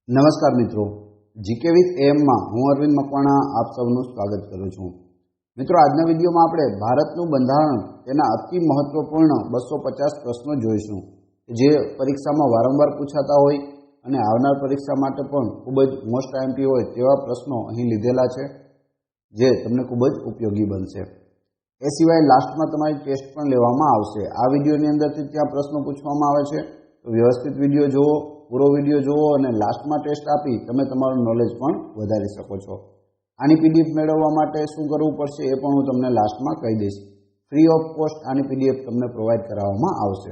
નમસ્કાર મિત્રો, GK with એમમાં હું અરવિંદ મકવાણા આપ સૌનું સ્વાગત કરું છું। મિત્રો, આજના વિડીયોમાં આપણે ભારતનું બંધારણ તેના અતિ મહત્વપૂર્ણ 250 પ્રશ્નો જોઈશું જે પરીક્ષામાં વારંવાર પૂછાતા હોય અને આવનાર પરીક્ષા માટે પણ ખૂબ જ મોસ્ટ આઈએમપી હોય તેવા પ્રશ્નો અહીં લીધેલા છે જે તમને ખૂબ જ ઉપયોગી બનશે। એ સિવાય લાસ્ટમાં તમારી ટેસ્ટ પણ લેવામાં આવશે। આ વિડીયોની અંદરથી ત્યાં પ્રશ્નો પૂછવામાં આવે છે, તો વ્યવસ્થિત વિડીયો જુઓ, પૂરો વિડીયો જુઓ અને લાસ્ટમાં ટેસ્ટ આપી તમે તમારું નોલેજ પણ વધારી શકો છો। આની પીડીએફ મેળવવા માટે શું કરવું પડશે એ પણ હું તમને લાસ્ટમાં કહી દઈશ। ફ્રી ઓફ કોસ્ટ આની પીડીએફ તમને પ્રોવાઈડ કરાવવામાં આવશે।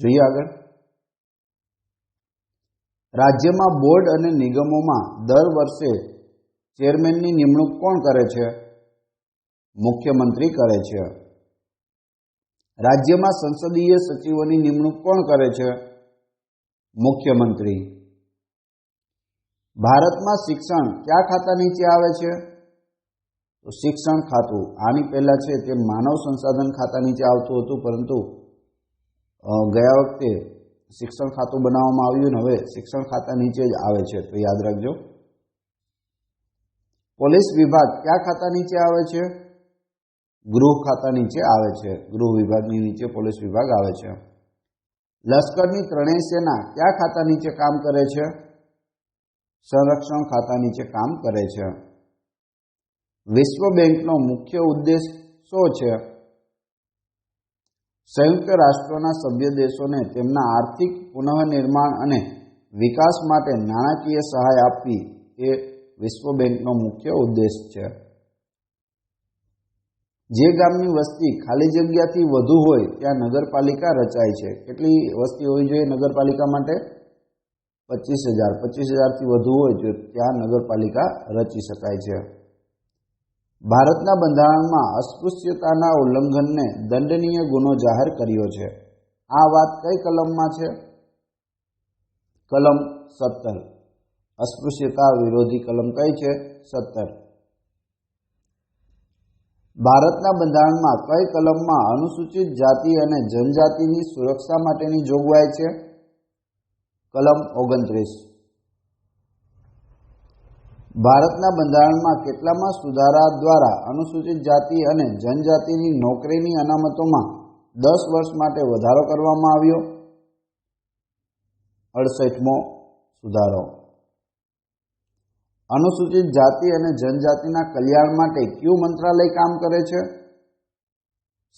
જોઈએ આગળ। રાજ્યમાં બોર્ડ અને નિગમોમાં દર વર્ષે ચેરમેનની નિમણૂક કોણ કરે છે? મુખ્યમંત્રી કરે છે। રાજ્યમાં સંસદીય સચિવોની નિમણૂક કોણ કરે છે? મુખ્યમંત્રી। ભારતમાં શિક્ષણ કયા ખાતા નીચે આવે છે? તો શિક્ષણ ખાતું। આની પહેલા છે તે માનવ સંસાધન ખાતા નીચે આવતું હતું, પરંતુ ગયા વખતે શિક્ષણ ખાતું બનાવવામાં આવ્યું ને હવે શિક્ષણ ખાતા નીચે જ આવે છે, તો યાદ રાખજો। પોલીસ વિભાગ કયા ખાતા નીચે આવે છે? ગૃહ ખાતા નીચે આવે છે। ગૃહ વિભાગની નીચે પોલીસ વિભાગ આવે છે। લશ્કરની ત્રણેય સેના કયા ખાતા નીચે કામ કરે છે? સંરક્ષણ ખાતા નીચે કામ કરે છે। વિશ્વ બેંકનો મુખ્ય ઉદ્દેશ શું છે? સંયુક્ત રાષ્ટ્રોના સભ્ય દેશોને તેમના આર્થિક પુનઃનિર્માણ અને વિકાસ માટે નાણાકીય સહાય આપવી એ વિશ્વ બેંકનો મુખ્ય ઉદ્દેશ છે। જે ગામની વસ્તી ખાલી જગ્યાથી વધુ હોય ત્યાં નગરપાલિકા રચાય છે। કેટલી વસ્તી હોવી જોઈએ નગરપાલિકા માટે? 25,000। 25,000થી વધુ હોય તો ત્યાં નગરપાલિકા રચી શકાય છે। ભારતના બંધારણમાં અસ્પૃશ્યતાના ઉલ્લંઘનને દંડનીય ગુનો જાહેર કર્યો છે। આ વાત કઈ કલમમાં છે? કલમ 17। અસ્પૃશ્યતા વિરોધી કલમ કઈ છે? 17। ભારતના બંધારણમાં કઈ કલમમાં અનુસૂચિત જાતિ અને જનજાતિની સુરક્ષા માટેની જોગવાઈ છે? કલમ 29। ભારતના બંધારણમાં કેટલામાં સુધારા દ્વારા અનુસૂચિત જાતિ અને જનજાતિની નોકરીની અનામતોમાં 10 વર્ષ માટે વધારો કરવામાં આવ્યો? 68મો સુધારો। અનુસૂચિત જાતિ અને જનજાતિના કલ્યાણ માટે કયું મંત્રાલય કામ કરે છે?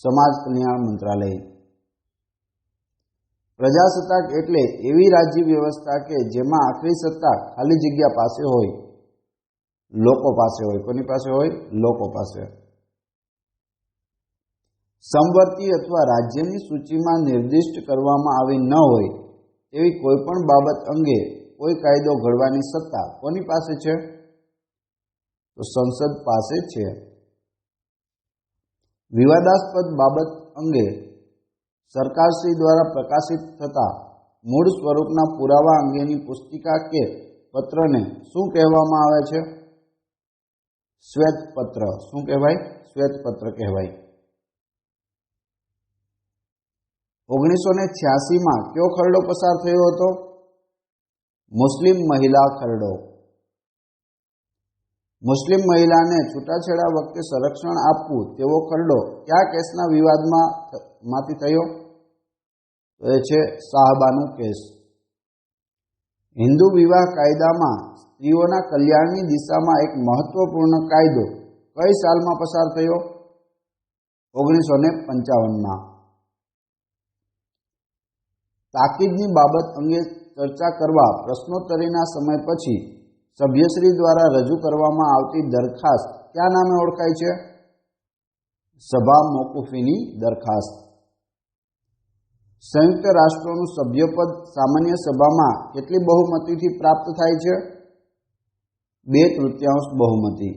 સમાજ કલ્યાણ મંત્રાલય। પ્રજાસત્તાક એટલે એવી રાજ્ય વ્યવસ્થા કે જેમાં આખરી સત્તા ખાલી જગ્યા પાસે હોય, લોકો પાસે હોય। કોની પાસે હોય? લોકો પાસે। સમવર્તી અથવા રાજ્યની સૂચિમાં નિર્દિષ્ટ કરવામાં આવી ન હોય એવી કોઈ પણ બાબત અંગે કોઈ કાયદો ઘડવાની સત્તા કોની પાસે છે? તો સંસદ પાસે છે। વિવાદાસ્પદ બાબત અંગે સરકારશ્રી દ્વારા પ્રકાશિત થતા મૂળ સ્વરૂપના પુરાવા અંગેની પુસ્તિકા કે પત્રને શું કહેવામાં આવે છે? શ્વેતપત્ર। શું કહેવાય? શ્વેતપત્ર કહેવાય। 1986માં કયો ખરડો પસાર થયો હતો? મુસ્લિમ મહિલા ખરડો। મુસ્લિમ મહિલાને છૂટાછેડા વખતે સંરક્ષણ આપવું તેવો ખરડો કયા કેસના વિવાદમાંથી થયો? તો એ છે શાહબાનુ કેસ। હિન્દુ વિવાહ કાયદામાં સ્ત્રીઓના કલ્યાણની દિશામાં એક મહત્વપૂર્ણ કાયદો કઈ સાલમાં પસાર થયો? 1955માં। તાકીદની બાબત અંગે ચર્ચા કરવા પ્રશ્નોત્તરીના સમય પછી સભ્યશ્રી દ્વારા રજૂ કરવામાં આવતી દરખાસ્ત કયા નામે ઓળખાય છે? સભા મોકૂફીની દરખાસ્ત। સંયુક્ત રાષ્ટ્રોનું સભ્યપદ સામાન્ય સભામાં કેટલી બહુમતીથી પ્રાપ્ત થાય છે? 2/3 બહુમતી।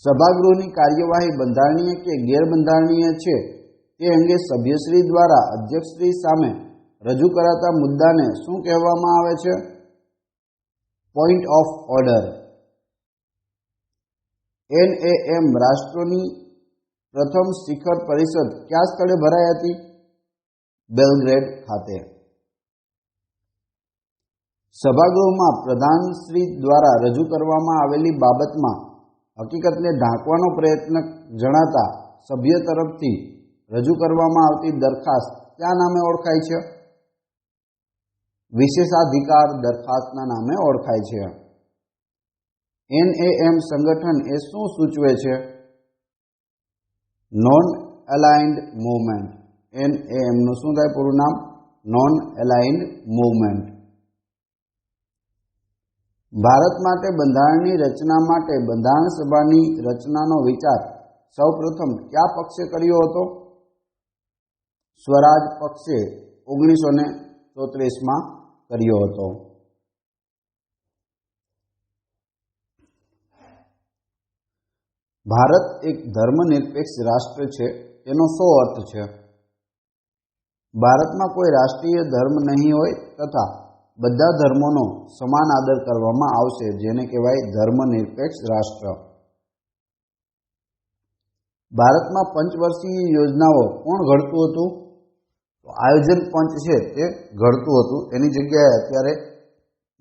સભાગૃહની કાર્યવાહી બંધારણીય કે ગેરબંધારણીય છે તે અંગે સભ્યશ્રી દ્વારા અધ્યક્ષશ્રી સામે રજૂ કરાતા મુદ્દાને શું કહેવામાં આવે છે? Point of order. NAM રાષ્ટ્રોની પ્રથમ શિખર પરિષદ કયા સ્થળે ભરાઈ હતી? બેલગ્રેડ ખાતે। સભાગૃહમાં પ્રધાનશ્રી દ્વારા રજૂ કરવામાં આવેલી બાબતમાં હકીકતને ઢાંકવાનો પ્રયત્ન જણાતા સભ્ય તરફથી રજૂ કરવામાં આવતી દરખાસ્ત કયા નામે ઓળખાય છે? વિશેષાધિકાર દરખાસ્તના નામે ઓળખાય છે. NAM સંગઠન એ શું સૂચવે છે? Non aligned movement. NAM નું શું થાય પૂરું નામ? Non aligned movement. ભારત માટે બંધારણની રચના માટે બંધારણ સભાની રચનાનો વિચાર સૌપ્રથમ કયા પક્ષે કર્યો હતો? સ્વરાજ પક્ષે 1934માં કર્યો હતો. ભારત એક ધર્મનિરપેક્ષ રાષ્ટ્ર છે તેનો શું અર્થ છે? ભારતમાં કોઈ રાષ્ટ્રીય ધર્મ નહીં હોય તથા બધા ધર્મોનો સમાન આદર કરવામાં આવશે, જેને કહેવાય ધર્મનિરપેક્ષ રાષ્ટ્ર. ભારતમાં પંચવર્ષીય યોજનાઓ કોણ ઘડતું હતું? તો આયોજન પંચ છે તે ઘડતું હતું. એની જગ્યાએ અત્યારે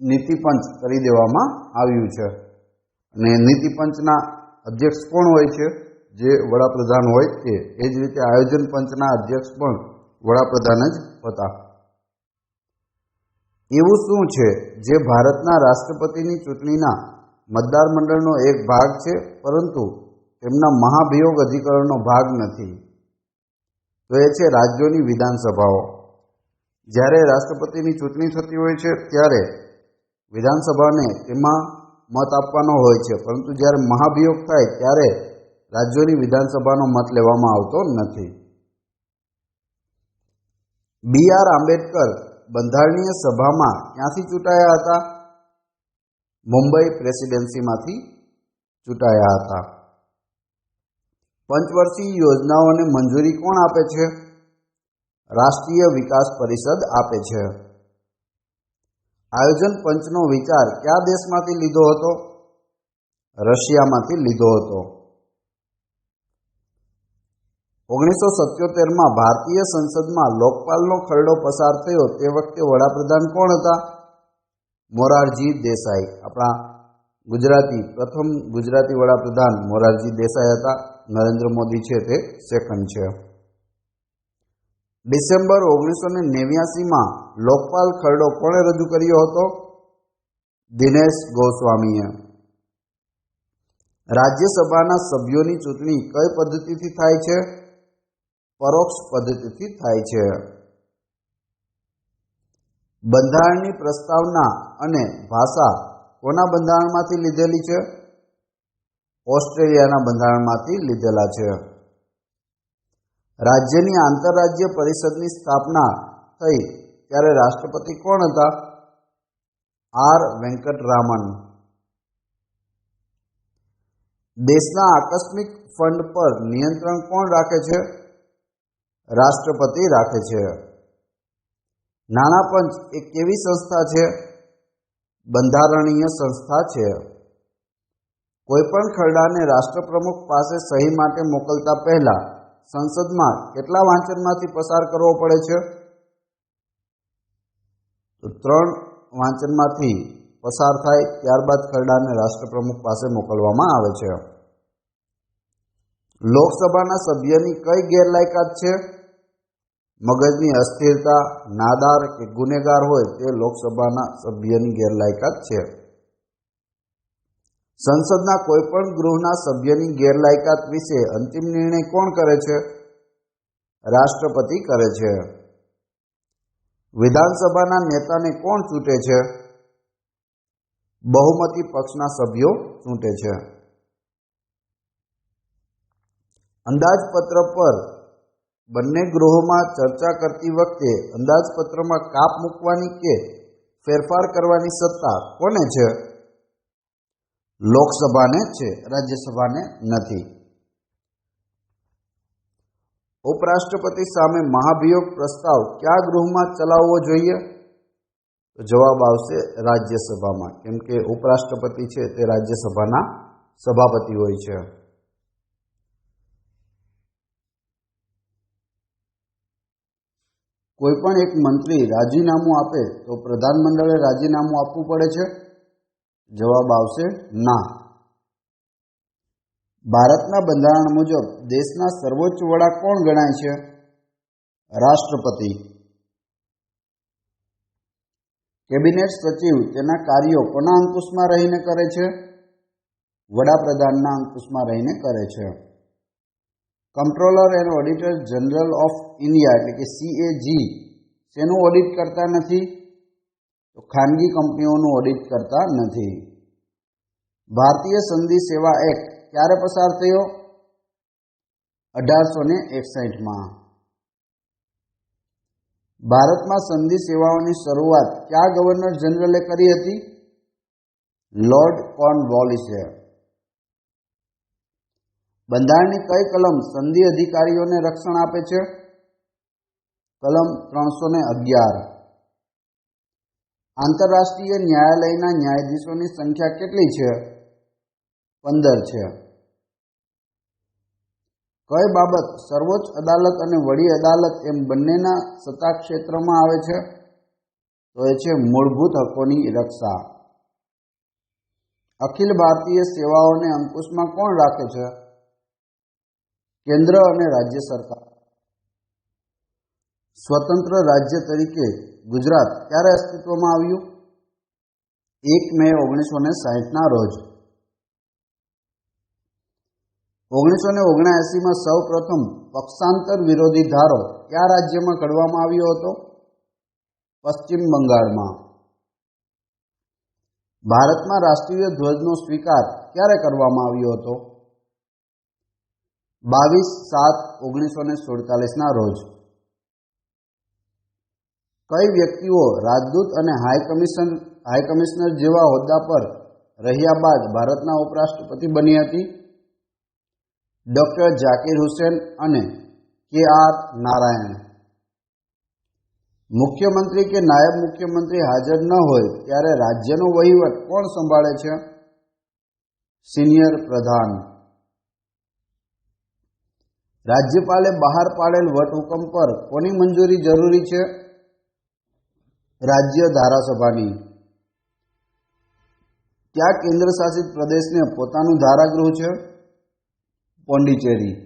નીતિ પંચ કરી દેવામાં આવ્યું છે. અને નીતિ પંચના અધ્યક્ષ કોણ હોય છે? જે વડાપ્રધાન હોય તે. એ જ રીતે આયોજન પંચના અધ્યક્ષ પણ વડાપ્રધાન જ હતા. એવું શું છે જે ભારતના રાષ્ટ્રપતિની ચૂંટણીના મતદાર મંડળનો એક ભાગ છે પરંતુ તેમના મહાભિયોગ અધિકારનો ભાગ નથી? તો એ છે રાજ્યોની વિધાનસભાઓ. જ્યારે રાષ્ટ્રપતિની ચૂંટણી થતી હોય છે ત્યારે વિધાનસભાને તેમાં મત આપવાનો હોય છે, પરંતુ જ્યારે મહાભિયોગ થાય ત્યારે રાજ્યોની વિધાનસભાનો મત લેવામાં આવતો નથી. BR આંબેડકર બંધારણીય સભામાં ક્યાંથી ચૂંટાયા હતા? મુંબઈ પ્રેસિડેન્સીમાંથી ચૂંટાયા હતા. પંચવર્ષીય યોજનાઓને મંજૂરી કોણ આપે છે? રાષ્ટ્રીય વિકાસ પરિષદ આપે છે. આયોજન પંચનો વિચાર કયા દેશમાંથી લીધો હતો? રશિયામાંથી લીધો હતો. 1977માં ભારતીય સંસદમાં લોકપાલનો ખરડો પસાર થયો તે વખતે વડાપ્રધાન કોણ હતા? મોરારજી દેસાઈ. આપણા પ્રથમ ગુજરાતી વડાપ્રધાન મોરારજી દેસાઈ હતા. નરેન્દ્ર મોદી છે તે સેકન્ડ છે. ડિસેમ્બર 1989માં લોકપાલ ખરડો કોણે રજૂ કર્યો હતો? દિનેશ ગોસ્વામીએ. રાજ્યસભાના સભ્યોની ચૂંટણી કઈ પદ્ધતિથી થાય છે? પરોક્ષ પદ્ધતિથી થાય છે. બંધારણની પ્રસ્તાવના અને ભાષા કોના બંધારણમાંથી લીધેલી છે? ઓસ્ટ્રેલિયાના બંધારણમાંથી લીધેલા છે. રાજ્યની આંતરરાજ્ય પરિષદની સ્થાપના થઈ ત્યારે રાષ્ટ્રપતિ કોણ હતા? R. વેંકટરામન. દેશના આકસ્મિક ફંડ પર નિયંત્રણ કોણ રાખે છે? રાષ્ટ્રપતિ રાખે છે. નાણાં પંચ એ કેવી સંસ્થા છે? બંધારણીય સંસ્થા છે. કોઈપણ ખરડાને રાષ્ટ્રપ્રમુખ પાસે સહી માટે મોકલતા પહેલા સંસદમાં કેટલા વાંચનમાંથી પસાર કરવો પડે છે? તો 3 વાંચનમાંથી પસાર થાય ત્યારબાદ ખરડાને રાષ્ટ્રપ્રમુખ પાસે મોકલવામાં આવે છે. લોકસભાના સભ્યની કઈ ગેરલાયકાત છે? મગજની અસ્થિરતા, નાદાર કે ગુનેગાર હોય તે લોકસભાના સભ્યની ગેરલાયકાત છે. સંસદના કોઈપણ ગૃહના સભ્યની ગેરલાયકાત વિશે અંતિમ નિર્ણય કોણ કરે છે? રાષ્ટ્રપતિ કરે છે. વિધાનસભાના નેતાને કોણ ચૂંટે છે? બહુમતી પક્ષના સભ્યો ચૂંટે છે. અંદાજપત્ર પર બંને ગૃહોમાં ચર્ચા કરતી વખતે અંદાજપત્રમાં કાપ મૂકવાની કે ફેરફાર કરવાની સત્તા કોને છે? લોકસભાને છે, રાજ્યસભાને નથી. ઉપરાષ્ટ્રપતિ સામે મહાભિયોગ પ્રસ્તાવ કયા ગૃહમાં ચલાવવો જોઈએ? તો જવાબ આવશે રાજ્યસભામાં, કેમ કે ઉપરાષ્ટ્રપતિ છે તે રાજ્યસભાના સભાપતિ હોય છે. કોઈપણ એક મંત્રી રાજીનામું આપે તો પ્રધાનમંડળે રાજીનામું આપવું પડે છે? જવાબ આવશે ના. ભારતના બંધારણ મુજબ દેશના સર્વોચ્ચ વડા કોણ ગણાય છે? રાષ્ટ્રપતિ. કેબિનેટ સચિવ તેના કાર્યો કોના અંકુશમાં રહીને કરે છે? વડાપ્રધાનના અંકુશમાં રહીને કરે છે. Controller and auditor general of India એટલે કે CAG શેનું ઓડિટ કરતા નથી? તો ખાનગી કંપનીઓનું ઓડિટ કરતા નથી. ભારતીય સંધિ સેવા એક્ટ ક્યારે પસાર થયો? 1861માં. ભારતમાં સંધિ સેવાઓની શરૂઆત કયા ગવર્નર જનરલે કરી હતી? લોર્ડ કોર્નવોલિસે. બંધારણની કઈ કલમ સંધિ અધિકારીઓને રક્ષણ આપે છે? કલમ 311. આંતરરાષ્ટ્રીય ન્યાયાલયના ન્યાયાધીશોની સંખ્યા કેટલી છે? 15 છે. કઈ બાબત સર્વોચ્ચ અદાલત અને વડી અદાલત એમ બંનેના સત્તા ક્ષેત્રમાં આવે છે? તો એ છે મૂળભૂત હકોની રક્ષા. અખિલ ભારતીય સેવાઓને અંકુશમાં કોણ રાખે છે? કેન્દ્ર અને રાજ્ય સરકાર. સ્વતંત્ર રાજ્ય તરીકે ગુજરાત ક્યારે અસ્તિત્વમાં આવ્યું? 1 મે 1960ના રોજ. 1979માં સૌ પ્રથમ પક્ષાંતર વિરોધી ધારો કયા રાજ્યમાં ઘડવામાં આવ્યો હતો? પશ્ચિમ બંગાળમાં. ભારતમાં રાષ્ટ્રીય ધ્વજનો સ્વીકાર ક્યારે કરવામાં આવ્યો હતો? 22/7/1947ના રોજ. કઈ વ્યક્તિઓ રાજદૂત અને હાઈ કમિશનર જેવા હોદ્દા પર રહ્યા બાદ ભારતના ઉપરાષ્ટ્રપતિ બની હતી? ડોક્ટર ઝાકિર હુસેન અને KR નારાયણ. મુખ્યમંત્રી કે નાયબ મુખ્યમંત્રી હાજર ન હોય ત્યારે રાજ્યનો વહીવટ કોણ સંભાળે છે? સિનિયર પ્રધાન. રાજ્યપાલે બહાર પાડેલ વટહુકમ પર કોની મંજૂરી જરૂરી છે? રાજ્ય ધારાસભાની. કયા કેન્દ્ર શાસિત પ્રદેશને પોતાનું ધારાગૃહ છે? પોંડિચેરી.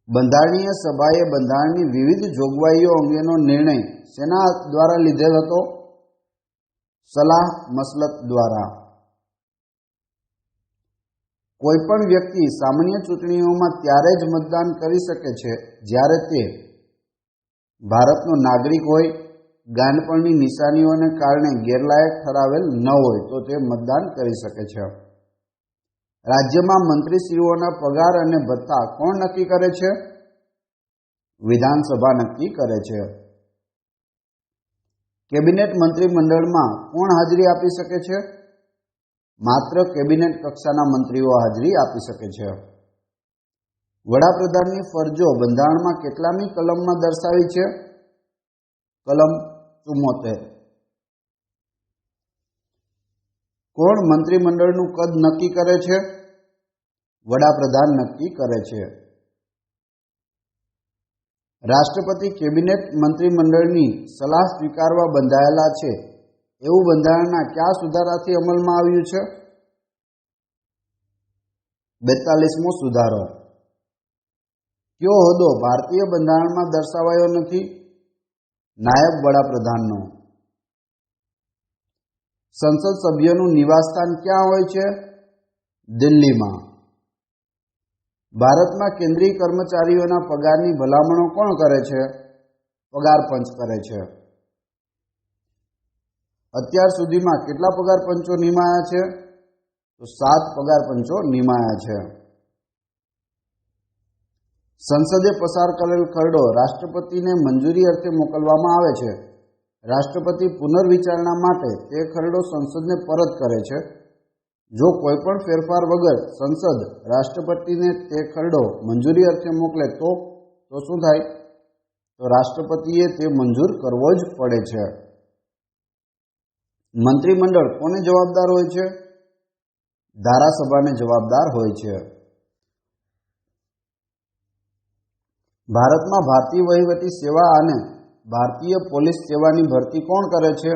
બંધારણીય સભાએ બંધારણની વિવિધ જોગવાઈઓ અંગેનો નિર્ણય શેના દ્વારા લીધેલ હતો? સલાહ મસલત દ્વારા. કોઈપણ વ્યક્તિ સામાન્ય ચૂંટણીઓમાં ત્યારે જ મતદાન કરી શકે છે જ્યારે તે ભારતનો નાગરિક હોય, ગાંડપણની નિશાનીઓને કારણે ગેરલાયક ઠરાવેલ ન હોય તો તે મતદાન કરી શકે છે. રાજ્યમાં મંત્રીશ્રીઓના પગાર અને ભથ્થા કોણ નક્કી કરે છે? વિધાનસભા નક્કી કરે છે. કેબિનેટ મંત્રીમંડળમાં કોણ હાજરી આપી શકે છે? માત્ર કેબિનેટ કક્ષાના મંત્રીઓ હાજરી આપી શકે છે. વડાપ્રધાનની ફરજો બંધારણમાં કેટલામી કલમમાં દર્શાવી છે? કલમ 74. કોણ મંત્રીમંડળનું કદ નક્કી કરે છે? વડાપ્રધાન નક્કી કરે છે. રાષ્ટ્રપતિ કેબિનેટ મંત્રીમંડળની સલાહ સ્વીકારવા બંધાયેલા છે એવું બંધારણના કયા સુધારાથી અમલમાં આવ્યું છે? 42મો સુધારો. કયો હોદ્દો ભારતીય બંધારણમાં દર્શાવાયો નથી? નાયબ વડાપ્રધાનનો. સંસદ સભ્યનું નિવાસસ્થાન ક્યાં હોય છે? દિલ્હીમાં. ભારતમાં કેન્દ્રીય કર્મચારીઓના પગારની ભલામણો કોણ કરે છે? પગાર પંચ કરે છે. અત્યાર સુધીમાં કેટલા પગાર પંચો નિમાયા છે? તો 7 પગાર પંચો નિમાયા છે. સંસદે પસાર કરેલ ખરડો રાષ્ટ્રપતિને મંજૂરી અર્થે મોકલવામાં આવે છે. રાષ્ટ્રપતિ પુનર્વિચારણા માટે તે ખરડો સંસદને પરત કરે છે. જો કોઈપણ ફેરફાર વગર સંસદ રાષ્ટ્રપતિને તે ખરડો મંજૂરી અર્થે મોકલે તો શું થાય? તો રાષ્ટ્રપતિએ તે મંજૂર કરવો જ પડે છે. મંત્રીમંડળ કોને જવાબદાર હોય છે? ધારાસભાને જવાબદાર હોય છે. ભારતમાં ભારતીય વહીવટી સેવા અને ભારતીય પોલીસ સેવાની ભરતી કોણ કરે છે?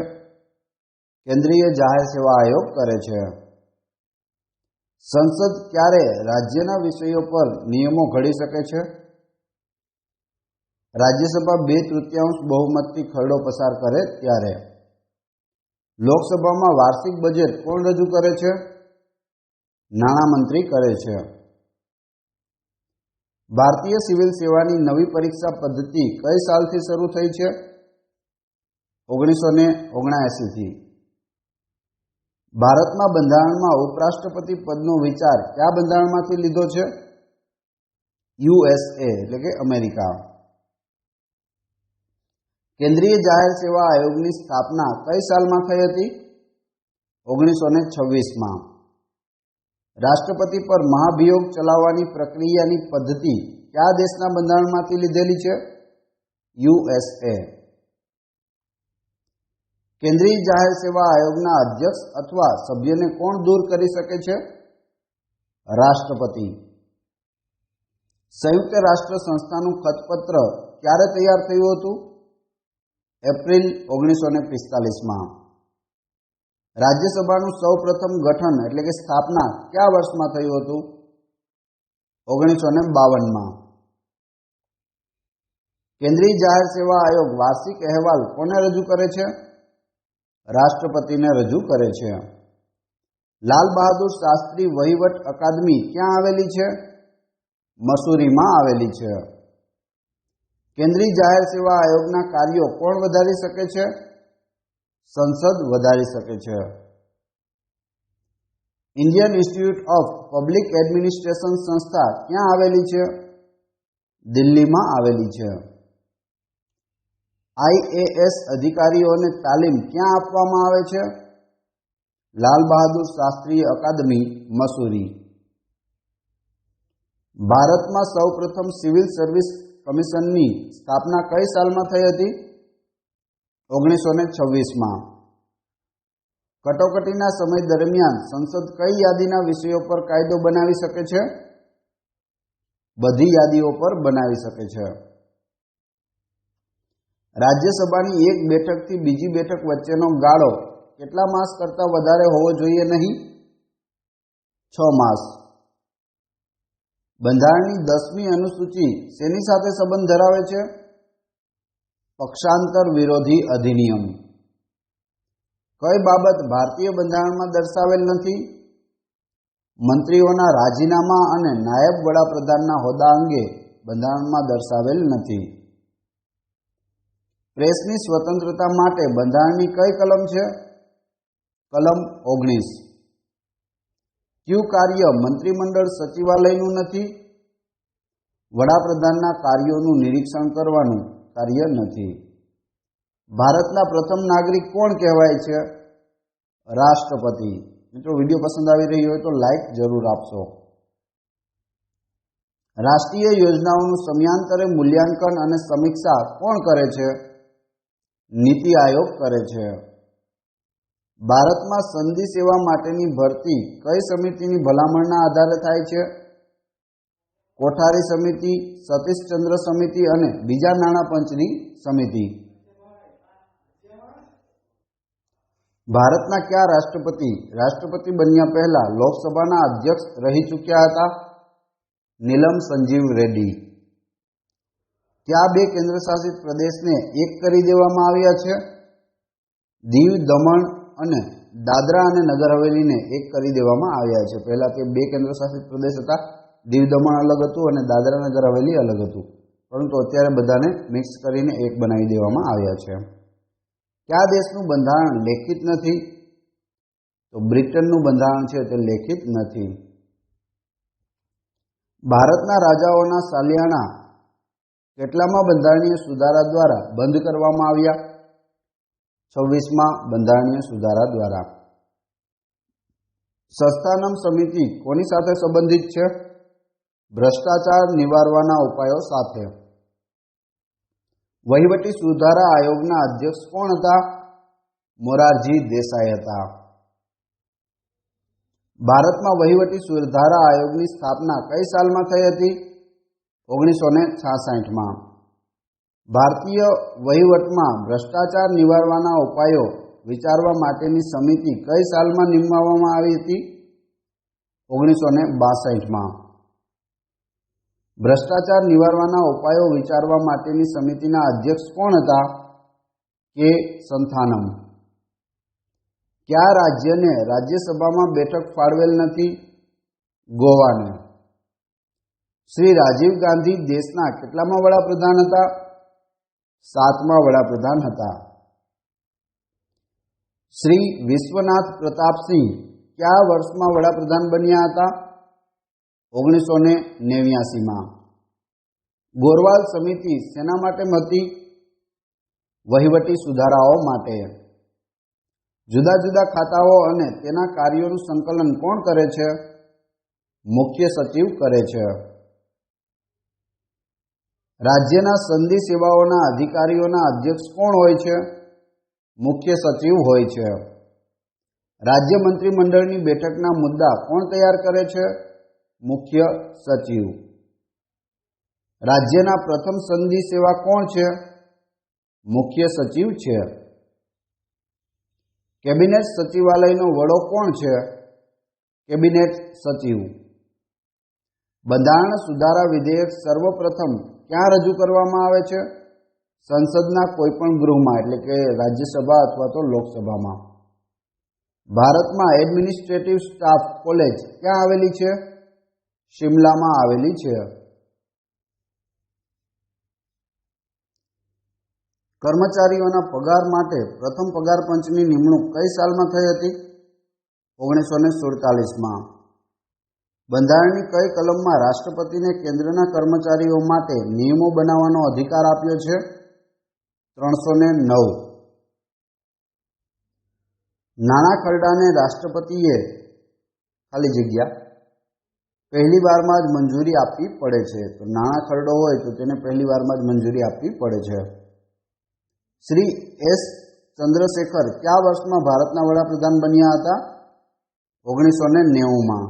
કેન્દ્રીય જાહેર સેવા આયોગ કરે છે. સંસદ ક્યારે રાજ્યના વિષયો પર નિયમો ઘડી શકે છે? રાજ્યસભા 2/3 બહુમતથી ખરડો પસાર કરે ત્યારે. લોકસભામાં વાર્ષિક બજેટ કોણ રજૂ કરે છે? નાણામંત્રી કરે છે. ભારતીય સિવિલ સેવાની નવી પરીક્ષા પદ્ધતિ કઈ સાલથી શરૂ થઈ છે? 1979થી. ભારતમાં બંધારણમાં ઉપરાષ્ટ્રપતિ પદનો વિચાર કયા બંધારણમાંથી લીધો છે? USA એટલે કે અમેરિકા. કેન્દ્રીય જાહેર સેવા આયોગની સ્થાપના કઈ સાલમાં થઈ હતી? 1926માં. રાષ્ટ્રપતિ પર મહાભિયોગ ચલાવવાની પ્રક્રિયાની પદ્ધતિ કયા દેશના બંધારણમાંથી લીધેલી છે? USA. કેન્દ્રીય જાહેર સેવા આયોગના અધ્યક્ષ અથવા સભ્યને કોણ દૂર કરી શકે છે? રાષ્ટ્રપતિ. સંયુક્ત રાષ્ટ્ર સંસ્થાનું ખતપત્ર ક્યારે તૈયાર થયું હતું? એપ્રિલ 1945માં. રાજ્યસભાનું સૌપ્રથમ ગઠન એટલે કે સ્થાપના કયા વર્ષમાં થયું હતું? 1952માં. કેન્દ્રીય જાહેર સેવા આયોગ વાર્ષિક અહેવાલ કોને રજૂ કરે છે? રાષ્ટ્રપતિને રજૂ કરે છે. લાલ બહાદુર શાસ્ત્રી વહીવટ અકાદમી ક્યાં આવેલી છે? મસૂરીમાં આવેલી છે. કેન્દ્રીય જાહેર સેવા આયોગના કાર્યો કોણ વધારી શકે છે? સંસદ વધારી શકે છે. Indian institute of public administration સંસ્થા ક્યાં આવેલી છે? દિલ્હીમાં આવેલી છે. IAS અધિકારીઓને તાલીમ ક્યાં આપવામાં આવે છે? લાલ બહાદુર શાસ્ત્રી અકાદમી, મસૂરી. ભારતમાં સૌપ્રથમ સિવિલ સર્વિસ કમિશનની સ્થાપના કઈ સાલમાં થઈ હતી? 1926માં. કટોકટીના સમય દરમિયાન સંસદ કઈ યાદીના વિષયો પર કાયદો બનાવી શકે છે? બધી યાદીઓ પર બનાવી શકે છે. રાજ્યસભાની એક બેઠકથી બીજી બેઠક વચ્ચેનો ગાળો કેટલા માસ કરતાં વધારે હોવો જોઈએ નહીં? 6 માસ. બંધારણની 10મી અનુસૂચિ શેની સાથે સંબંધ ધરાવે છે? પક્ષાંતર વિરોધી અધિનિયમ. કઈ બાબત ભારતીય બંધારણમાં દર્શાવેલ નથી? મંત્રીઓના રાજીનામા અને નાયબ વડાપ્રધાનના હોદ્દા અંગે બંધારણમાં દર્શાવેલ નથી. પ્રેસની સ્વતંત્રતા માટે બંધારણની કઈ કલમ છે? કલમ 19. કયું કાર્ય મંત્રીમંડળ સચિવાલયનું નથી? વડાપ્રધાનના કાર્યોનું નિરીક્ષણ કરવાનું કાર્ય નથી. ભારતના પ્રથમ નાગરિક કોણ કહેવાય છે? રાષ્ટ્રપતિ. મિત્રો, વિડીયો પસંદ આવી રહ્યો હોય તો લાઈક જરૂર આપશો. રાષ્ટ્રીય યોજનાઓનું સમયાંતરે મૂલ્યાંકન અને સમીક્ષા કોણ કરે છે? નીતિ આયોગ કરે છે. ભારતમાં સંધિ સેવા માટેની ભરતી કઈ સમિતિની ભલામણના આધારે થાય છે? કોઠારી સમિતિ, સતીશચંદ્ર સમિતિ અને બીજા નાણાં પંચની સમિતિ. ભારતના કયા રાષ્ટ્રપતિ બન્યા પહેલા લોકસભાના અધ્યક્ષ રહી ચૂક્યા હતા? નીલમ સંજીવ રેડ્ડી. કયા 2 કેન્દ્રશાસિત પ્રદેશને એક કરી દેવામાં આવ્યા છે? દીવ, દમણ અને દાદરા અને નગર હવેલીને એક કરી દેવામાં આવ્યા છે. પહેલા તે 2 કેન્દ્રશાસિત પ્રદેશ હતા. દીવ દમણ અલગ હતું અને દાદરા નગર હવેલી અલગ હતું, પરંતુ અત્યારે બધાને મિક્સ કરીને એક બનાવી દેવામાં આવ્યા છે. કયા દેશનું બંધારણ લેખિત નથી? તો બ્રિટનનું બંધારણ છે તે લેખિત નથી. ભારતના રાજાઓના સાલિયાના કેટલામાં બંધારણીય સુધારા દ્વારા બંધ કરવામાં આવ્યા? 26માં બંધારણીય સુધારા દ્વારા. સંસ્થાનમ સમિતિ કોની સાથે સંબંધિત છે? ભ્રષ્ટાચાર નિવારવાના ઉપાયો સાથે. વહીવટી સુધારા આયોગના અધ્યક્ષ કોણ હતા? મોરારજી દેસાઈ હતા. ભારતમાં વહીવટી સુધારા આયોગની સ્થાપના કઈ સાલમાં થઈ હતી? 1966માં ભારતીય વહીવટમાં ભ્રષ્ટાચાર નિવારવાના ઉપાયો વિચારવા માટેની સમિતિ કઈ સાલમાં નિમવામાં આવી હતી? 1962માં ભ્રષ્ટાચાર નિવારવાના ઉપાયો વિચારવા માટેની સમિતિના અધ્યક્ષ કોણ હતા? કે સંથાનમ. કયા રાજ્યને રાજ્યસભામાં બેઠક ફાળવેલ નથી? ગોવાને. શ્રી રાજીવ ગાંધી દેશના કેટલામા વડાપ્રધાન હતા? 7મા વડાપ્રધાન હતા. શ્રી વિશ્વનાથ પ્રતાપસિંહ કયા વર્ષમાં વડાપ્રધાન બન્યા હતા? 1989માં. ગોરવાલ સમિતિ શેના માટે હતી? વહીવટી સુધારાઓ માટે. જુદા જુદા ખાતાઓ અને તેના કાર્યોનું સંકલન કોણ કરે છે? મુખ્ય સચિવ કરે છે. રાજ્યના સંધિ સેવાઓના અધિકારીઓના અધ્યક્ષ કોણ હોય છે? મુખ્ય સચિવ હોય છે. રાજ્ય મંત્રીમંડળની બેઠકના મુદ્દા કોણ તૈયાર કરે છે? મુખ્ય સચિવ. રાજ્યના પ્રથમ સંધિ સેવા કોણ છે? મુખ્ય સચિવ છે. કેબિનેટ સચિવાલયનો વડો કોણ છે? કેબિનેટ સચિવ. બંધારણ સુધારા વિધેયક સર્વપ્રથમ ક્યાં રજૂ કરવામાં આવે છે? સંસદના કોઈપણ ગૃહમાં, એટલે કે રાજ્યસભા અથવા તો લોકસભામાં. ભારતમાં એડમિનિસ્ટ્રેટિવ સ્ટાફ કોલેજ ક્યાં આવેલી છે? શિમલામાં આવેલી છે. કર્મચારીઓના પગાર માટે પ્રથમ પગાર પંચની નિમણૂક કઈ સાલમાં થઈ હતી? 1947માં. બંધારણની કઈ કલમમાં રાષ્ટ્રપતિને કેન્દ્રના કર્મચારીઓ માટે નિયમો બનાવવાનો અધિકાર આપ્યો છે? 309. નાણાં ખરડાને રાષ્ટ્રપતિએ ખાલી જગ્યા પહેલી વારમાં જ મંજૂરી આપવી પડે છે. તો નાણાં ખરડો હોય તો તેને પહેલી વારમાં જ મંજૂરી આપવી પડે છે. શ્રી એસ ચંદ્રશેખર કયા વર્ષમાં ભારતના વડાપ્રધાન બન્યા હતા? 1990માં.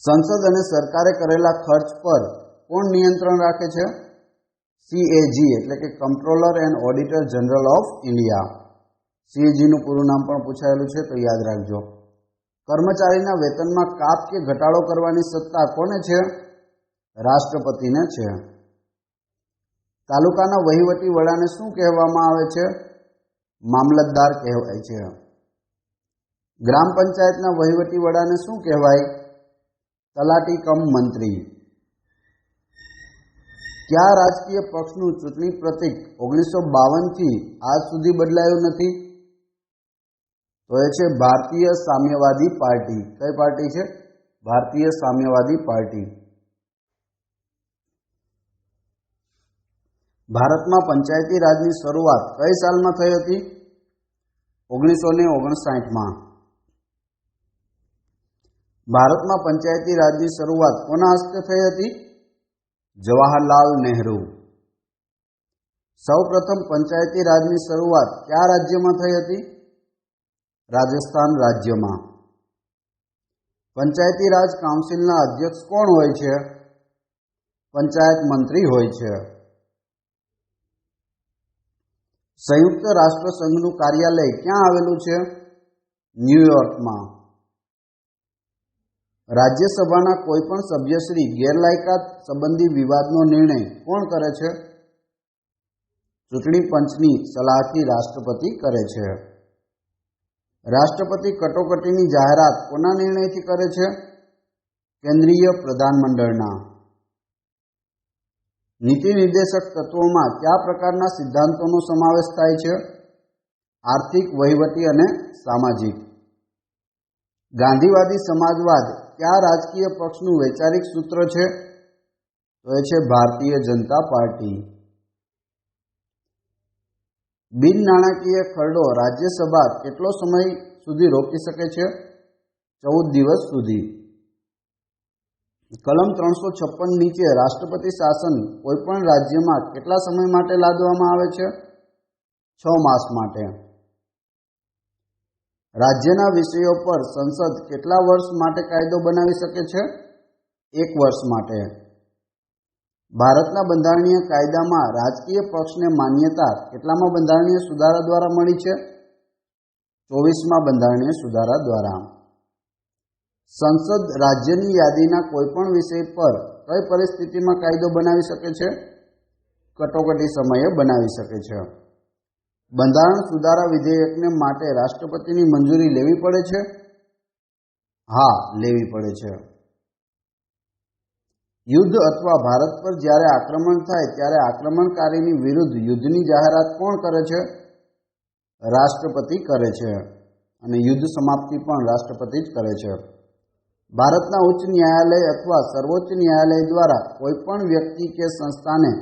સંસદ અને સરકારે કરેલા ખર્ચ પર કોણ નિયંત્રણ રાખે છે? CAG એટલે કે comptroller and auditor general of India. CAGનું પૂરું નામ પણ પૂછાયેલું છે, તો યાદ રાખજો. કર્મચારીના વેતનમાં કાપ કે ઘટાડો કરવાની સત્તા કોને છે? રાષ્ટ્રપતિને છે. તાલુકાના વહીવટી વડાને શું કહેવામાં આવે છે? મામલતદાર કહેવાય છે. ગ્રામ પંચાયતના વહીવટી વડાને શું કહેવાય? તલાટી કમ મંત્રી. કયા રાજકીય પક્ષનું ચૂંટણી પ્રતીક 1952થી આજ સુધી બદલાયું નથી? તો એ છે ભારતીય સામ્યવાદી પાર્ટી. કઈ પાર્ટી છે? ભારતીય સામ્યવાદી પાર્ટી. ભારતમાં પંચાયતી રાજની શરૂઆત કઈ સાલમાં થઈ હતી? 1959માં. ભારતમાં પંચાયતી રાજની શરૂઆત કોના હસ્તે થઈ હતી? જવાહરલાલ નહેરુ. સૌપ્રથમ પંચાયતી રાજની શરૂઆત કયા રાજ્યમાં થઈ હતી? રાજસ્થાન રાજ્યમાં. પંચાયતી રાજ કાઉન્સિલના અધ્યક્ષ કોણ હોય છે? પંચાયત મંત્રી હોય છે. સંયુક્ત રાષ્ટ્ર સંઘનું કાર્યાલય ક્યાં આવેલું છે? ન્યૂયોર્કમાં. રાજ્યસભાના કોઈપણ સભ્યશ્રી ગેરલાયકાત સંબંધી વિવાદનો નિર્ણય કોણ કરે છે? ચૂંટણી પંચની સલાહથી રાષ્ટ્રપતિ કરે છે. રાષ્ટ્રપતિ કટોકટીની જાહેરાત કોના નિર્ણયથી કરે છે? કેન્દ્રીય પ્રધાનમંડળના. નીતિ નિર્દેશક તત્વોમાં કયા પ્રકારના સિદ્ધાંતોનો સમાવેશ થાય છે? આર્થિક, વહીવટી અને સામાજિક. ગાંધીવાદી સમાજવાદ કયા રાજકીય પક્ષનું વૈચારિક સૂત્ર છે? તો એ છે ભારતીય જનતા પાર્ટી. બિન નાણાકીય ખરડો રાજ્યસભા કેટલો સમય સુધી રોકી શકે છે? 14 દિવસ સુધી. કલમ 356 નીચે રાષ્ટ્રપતિ શાસન કોઈપણ રાજ્યમાં કેટલા સમય માટે લાદવામાં આવે છે? 6 માસ માટે. રાજ્યના વિષયો પર સંસદ કેટલા વર્ષ માટે કાયદો બનાવી શકે છે? 1 વર્ષ માટે. ભારતના બંધારણીય કાયદામાં રાજકીય પક્ષને માન્યતા કેટલામાં બંધારણીય સુધારા દ્વારા મળી છે? 24મા બંધારણીય સુધારા દ્વારા. સંસદ રાજ્યની યાદીના કોઈપણ વિષય પર કઈ પરિસ્થિતિમાં કાયદો બનાવી શકે છે? કટોકટી સમયે બનાવી શકે છે. બંધારણ સુધારા વિધેયકને માટે રાષ્ટ્રપતિની મંજૂરી લેવી પડે છે? હા, લેવી પડે છે. યુદ્ધ અથવા ભારત પર જ્યારે આક્રમણ થાય ત્યારે આક્રમણકારીની વિરુદ્ધ યુદ્ધની જાહેરાત કોણ કરે છે? રાષ્ટ્રપતિ કરે છે. અને યુદ્ધ સમાપ્તિ પણ રાષ્ટ્રપતિ જ કરે છે. ભારતના ઉચ્ચ ન્યાયાલય અથવા સર્વોચ્ચ ન્યાયાલય દ્વારા કોઈપણ વ્યક્તિ કે સંસ્થાને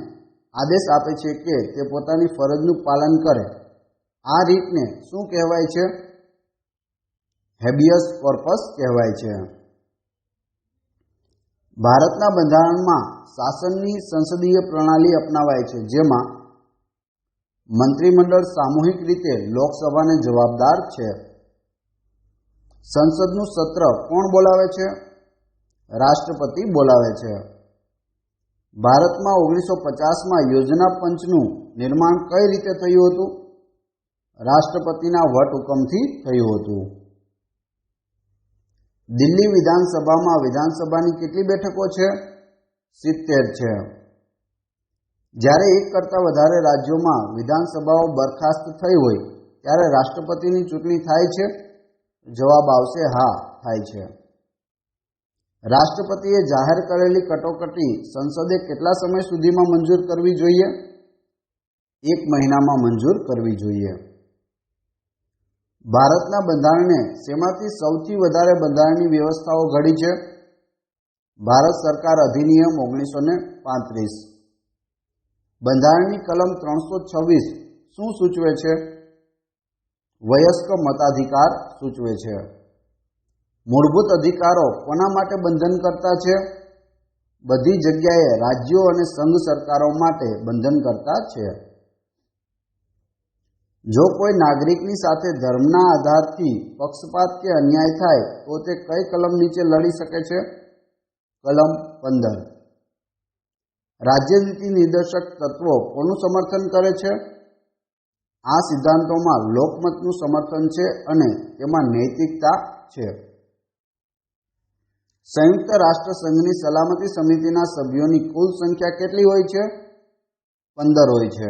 આદેશ આપે છે કે તે પોતાની ફરજનું પાલન કરે. આ રીતને શું કહેવાય છે? હેબિયસ કોર્પસ કહેવાય છે. ભારતના બંધારણમાં શાસનની સંસદીય પ્રણાલી અપનાવાય છે, જેમાં મંત્રીમંડળ સામૂહિક રીતે લોકસભાને જવાબદાર છે. સંસદનું સત્ર કોણ બોલાવે છે? રાષ્ટ્રપતિ બોલાવે છે. ભારતમાં 1950માં યોજના પંચનું નિર્માણ કઈ રીતે થયું હતું? રાષ્ટ્રપતિના વટહુકમથી થયું હતું. દિલ્હી વિધાનસભામાં વિધાનસભાની કેટલી બેઠકો છે? 70 છે. જ્યારે એક કરતાં વધારે રાજ્યોમાં વિધાનસભાઓ બરખાસ્ત થઈ હોય ત્યારે રાષ્ટ્રપતિની ચૂંટણી થાય છે? જવાબ આવશે હા, થાય છે. રાષ્ટ્રપતિએ જાહેર કરેલી કટોકટી સંસદે કેટલા સમય સુધીમાં મંજૂર કરવી જોઈએ? 1 મહિનામાં મંજૂર કરવી જોઈએ. ભારતના બંધારણને શેમાંથી સૌથી વધારે બંધારણની વ્યવસ્થાઓ ઘડી છે? ભારત સરકાર અધિનિયમ 1935. બંધારણની કલમ 326 શું સૂચવે છે? વયસ્ક મતાધિકાર સૂચવે છે. મૂળભૂત અધિકારો કોના માટે બંધન કરતા છે? બધી જગ્યાએ રાજ્યો અને સંઘ સરકારો માટે બંધન કરતા છે. જો કોઈ નાગરિકની સાથે ધર્મના આધારથી પક્ષપાત કે અન્યાય થાય તો તે કઈ કલમ નીચે લડી શકે છે? કલમ 15. રાજ્યનીતિ નિર્દેશક તત્વો કોનું સમર્થન કરે છે? આ સિદ્ધાંતોમાં લોકમતનું સમર્થન છે અને તેમાં નૈતિકતા છે. સંયુક્ત રાષ્ટ્ર સંઘની સલામતી સમિતિના સભ્યોની કુલ સંખ્યા કેટલી હોય છે? 15 હોય છે.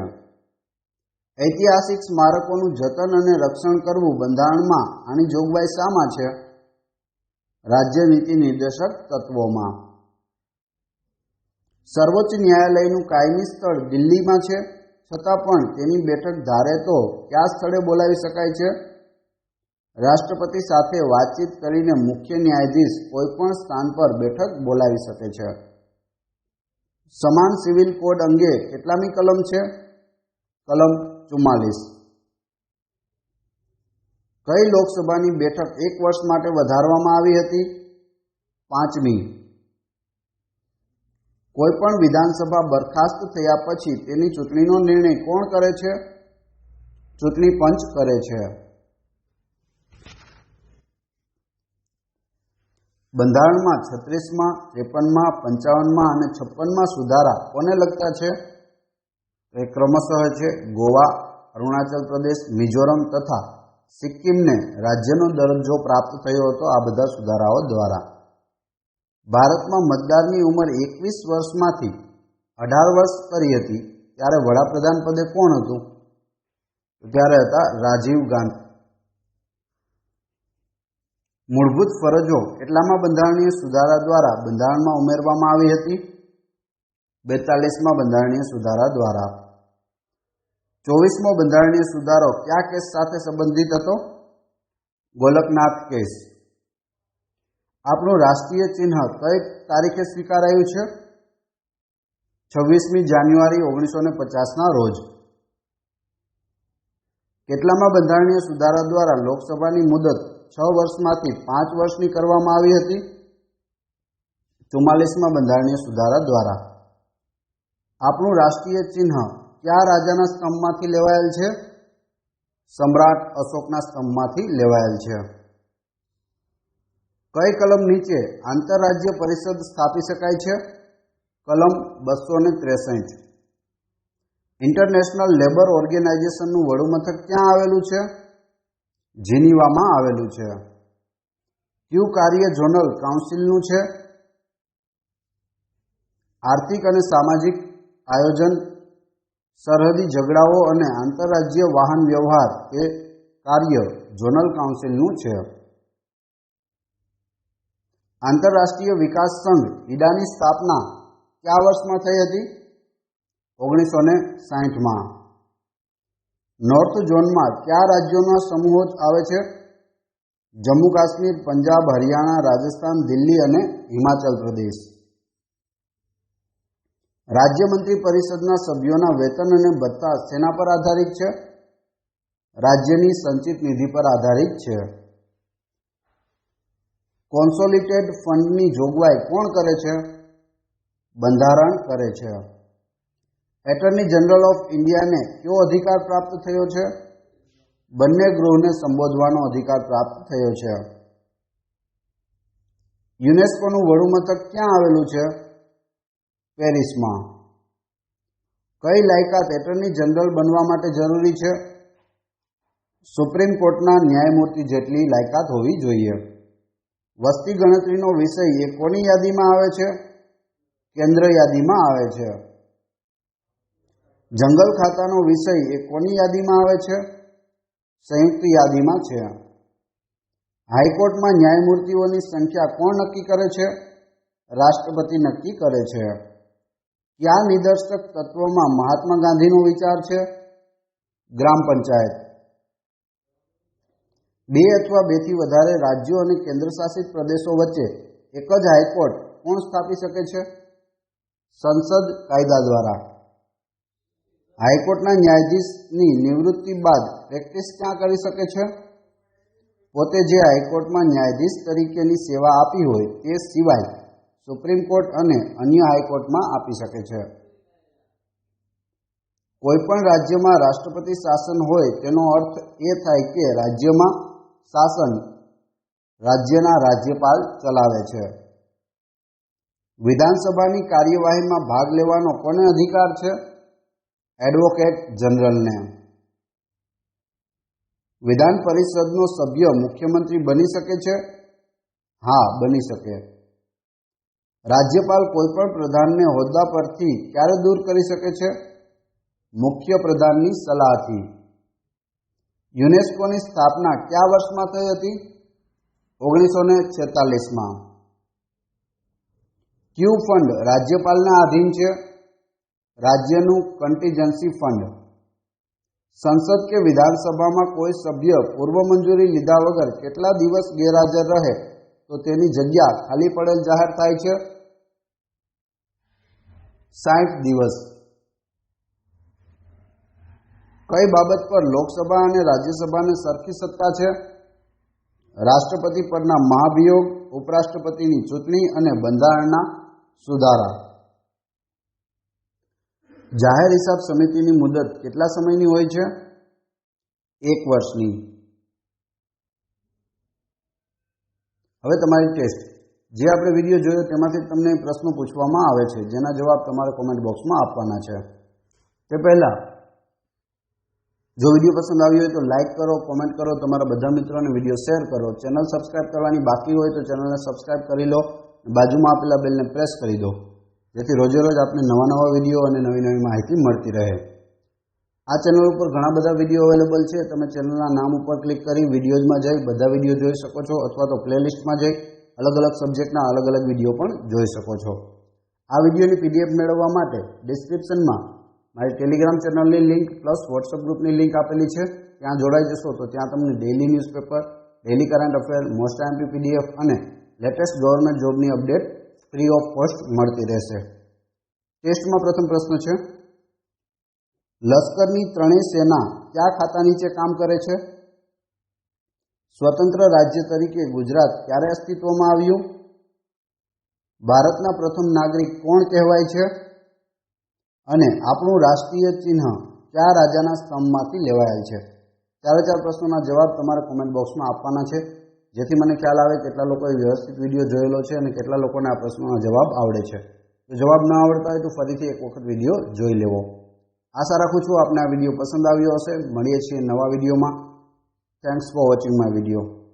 ઐતિહાસિક સ્મારકોનું જતન અને રક્ષણ કરવું બંધારણમાં આની જોગવાઈ શામાં છે? રાજ્યનીતિ નિર્દેશક તત્વોમાં. સર્વોચ્ચ ન્યાયાલયનું કાયમી સ્થળ દિલ્હીમાં છે, છતાં પણ તેની બેઠક ધારે તો કયા સ્થળે બોલાવી શકાય છે? રાષ્ટ્રપતિ સાથે વાતચીત કરીને મુખ્ય ન્યાયાધીશ કોઈપણ સ્થાન પર બેઠક બોલાવી શકે છે. સમાન સિવિલ કોડ અંગે કેટલામી કલમ છે? કલમ 44. કઈ લોકસભાની બેઠક 1 વર્ષ માટે વધારવામાં આવી હતી? 5મી. કોઈપણ વિધાનસભા બરખાસ્ત થયા પછી તેની ચૂંટણીનો નિર્ણય કોણ કરે છે? ચૂંટણી પંચ કરે છે. બંધારણમાં 36મા, 53મા, 55મા અને 56મા સુધારા કોને લગતા છે? એ ક્રમશઃ છે ગોવા, અરુણાચલ પ્રદેશ, મિઝોરમ તથા સિક્કિમને રાજ્યનો દરજ્જો પ્રાપ્ત થયો હતો આ બધા સુધારાઓ દ્વારા. ભારતમાં મતદારની ઉંમર 21 વર્ષમાંથી 18 વર્ષ કરી હતી ત્યારે વડાપ્રધાન પદે કોણ હતું? ત્યારે હતા રાજીવ ગાંધી. મૂળભૂત ફરજો કેટલામાં બંધારણીય સુધારા દ્વારા બંધારણમાં ઉમેરવામાં આવી હતી? 42મા બંધારણીય સુધારા દ્વારા. 24મો બંધારણીય સુધારો કયા કેસ સાથે સંબંધિત હતો? ગોલકનાથ કેસ. આપણું રાષ્ટ્રીય ચિહ્ન કઈ તારીખે સ્વીકારાયું છે? 26મી જાન્યુઆરી 1950ના રોજ. કેટલામાં બંધારણીય સુધારા દ્વારા લોકસભાની મુદત 6 વર્ષમાંથી 5 વર્ષની કરવામાં આવી હતી? 44મા બંધારણીય સુધારા દ્વારા. આપણું રાષ્ટ્રીય ચિહ્ન કયા રાજાના સ્તંભમાંથી લેવાયેલ છે? સમ્રાટ અશોકના સ્તંભમાંથી લેવાયેલ છે. કઈ કલમ નીચે આંતરરાજ્ય પરિષદ સ્થાપી શકાય છે? કલમ 263. ઇન્ટરનેશનલ લેબર ઓર્ગેનાઇઝેશનનું વડું મથક ક્યાં આવેલું છે? જીનીવામાં આવેલું છે. કયું કાર્ય ઝોનલ કાઉન્સિલનું છે? આર્થિક અને સામાજિક આયોજન, સરહદી ઝઘડાઓ અને આંતરરાજ્ય વાહન વ્યવહાર એ કાર્ય ઝોનલ કાઉન્સિલનું છે. આંતરરાષ્ટ્રીય વિકાસ સંઘ ઈડાની સ્થાપના કયા વર્ષમાં થઈ હતી? 1960માં. નોર્થ ઝોનમાં કયા રાજ્યોના સમૂહો આવે છે? જમ્મુ કાશ્મીર, પંજાબ, હરિયાણા, રાજસ્થાન, દિલ્હી અને હિમાચલ પ્રદેશ. રાજ્ય મંત્રી પરિષદના સભ્યોના વેતન અને ભથ્થા શેના પર આધારિત છે? રાજ્યની સંચિત નિધિ પર આધારિત છે. કોન્સોલિડેટેડ ફંડની જોગવાઈ કોણ કરે છે? બંધારણ કરે છે. એટર્ની જનરલ ઓફ ઇન્ડિયાને કયો અધિકાર પ્રાપ્ત થયો છે? બંને ગૃહને સંબોધવાનો અધિકાર પ્રાપ્ત થયો છે. યુનેસ્કોનું વડું મથક ક્યાં આવેલું છે? પેરિસમાં. કઈ લાયકાત એટર્ની જનરલ બનવા માટે જરૂરી છે? સુપ્રીમ કોર્ટના ન્યાયમૂર્તિ જેટલી લાયકાત હોવી જોઈએ. વસ્તી ગણતરીનો વિષય એ કોની યાદીમાં આવે છે? કેન્દ્ર યાદીમાં આવે છે. જંગલ ખાતાનો વિષય એ કોની યાદીમાં આવે છે? સંયુક્ત યાદીમાં છે. હાઈકોર્ટમાં ન્યાયમૂર્તિઓની સંખ્યા કોણ નક્કી કરે છે? રાષ્ટ્રપતિ નક્કી કરે છે. કયા નિદર્શક તત્વમાં મહાત્મા ગાંધીનો વિચાર છે? ગ્રામ પંચાયત. 2 અથવા 2 થી વધારે રાજ્યો અને કેન્દ્રશાસિત પ્રદેશો વચ્ચે એક જ હાઈકોર્ટ કોણ સ્થાપી શકે છે? સંસદ કાયદા દ્વારા. હાઈકોર્ટના ન્યાયાધીશની નિવૃત્તિ બાદ પ્રેક્ટિસ ક્યાં કરી શકે છે? પોતે જે હાઈકોર્ટમાં ન્યાયાધીશ તરીકેની સેવા આપી હોય તે સિવાય સુપ્રીમ કોર્ટ અને અન્ય હાઈકોર્ટમાં આપી શકે છે. કોઈપણ રાજ્યમાં રાષ્ટ્રપતિ શાસન હોય તેનો અર્થ એ થાય કે રાજ્યમાં શાસન રાજ્યના રાજ્યપાલ ચલાવે છે. વિધાનસભાની કાર્યવાહીમાં ભાગ લેવાનો કોને અધિકાર છે? એડવોકેટ જનરલને. વિધાન પરિષદનો સભ્ય મુખ્યમંત્રી બની શકે છે? હા, બની શકે. રાજ્યપાલ કોઈપણ પ્રધાનને હોદ્દા પરથી ક્યારે દૂર કરી શકે છે? મુખ્ય પ્રધાનની સલાહથી. યુનેસ્કોની સ્થાપના કયા વર્ષમાં થઈ હતી? 1946માં. કયું ફંડ રાજ્યપાલને આધીન છે? રાજ્યનું કન્ટીજન્સી ફંડ. સંસદ કે વિધાનસભામાં કોઈ સભ્ય પૂર્વ મંજૂરી લીધા વગર કેટલા દિવસ ગેરહાજર રહે તો તેની જગ્યા ખાલી પડેલ જાહેર થાય છે? 60 દિવસ. કઈ બાબત પર લોકસભા અને રાજ્યસભાને સરખી સત્તા છે? રાષ્ટ્રપતિ પરના મહાભિયોગ, ઉપરાષ્ટ્રપતિની ચૂંટણી અને બંધારણના સુધારા. જાહેર હિસાબ સમિતિની મુદત કેટલા સમયની હોય છે? 1 વર્ષની. હવે તમારી ટેસ્ટ. જે આપણે વિડીયો જોયો તેમાંથી તમને પ્રશ્નો પૂછવામાં આવે છે જેના જવાબ તમારે કોમેન્ટ બોક્સમાં આપવાના છે. તે પહેલાં જો વિડીયો પસંદ આવ્યો હોય તો લાઇક કરો, કોમેન્ટ કરો, તમારા બધા મિત્રોને વિડીયો શેર કરો. ચેનલ સબસ્ક્રાઇબ કરવાની બાકી હોય તો ચેનલને સબસ્ક્રાઇબ કરી લો. બાજુમાં આપેલા બેલને પ્રેસ કરી દો જેથી રોજે રોજ આપને નવા વિડીયો અને નવી માહિતી મળતી રહે. આ ચેનલ ઉપર ઘણા બધા વિડીયો અવેલેબલ છે. તમે ચેનલના નામ ઉપર ક્લિક કરી વિડીયોઝમાં જઈ બધા વિડીયો જોઈ શકો છો અથવા તો પ્લેલિસ્ટમાં જઈ અલગ અલગ સબ્જેક્ટના અલગ અલગ વિડીયો પણ જોઈ શકો છો. આ વિડીયોની PDF મેળવવા માટે ડિસ્ક્રિપ્શનમાં મારી ટેલિગ્રામ ચેનલની લિંક પ્લસ વોટ્સઅપ ગ્રુપની લિંક આપેલી છે. ત્યાં જોડાઈ જશો તો ત્યાં તમને daily newspaper, daily current affair, most IMP PDF અને લેટેસ્ટ ગવર્મેન્ટ જોબની અપડેટ ફ્રી ઓફ કોસ્ટ મળતી રહેશે. ટેસ્ટમાં પ્રથમ પ્રશ્ન છે, લશ્કરની ત્રણેય સેના કયા ખાતા નીચે કામ કરે છે? સ્વતંત્ર રાજ્ય તરીકે ગુજરાત ક્યારે અસ્તિત્વમાં આવ્યું? ભારતના પ્રથમ નાગરિક કોણ કહેવાય છે? અને આપણું રાષ્ટ્રીય ચિહ્ન કયા રાજાના સ્તંભમાંથી લેવાયેલ છે? 4 પ્રશ્નોના જવાબ તમારે કોમેન્ટ બોક્સમાં આપવાના છે જેથી મને ખ્યાલ આવે કેટલા લોકોએ વ્યવસ્થિત વિડીયો જોયેલો છે અને કેટલા લોકોને આ પ્રશ્નોના જવાબ આવડે છે. જો જવાબ ન આવડતા હોય તો ફરીથી એક વખત વિડીયો જોઈ લેવો। આશા રાખું છું આપને આ વિડીયો પસંદ આવ્યો હશે। મળીએ છીએ નવા વિડીયોમાં। Thanks for watching my video.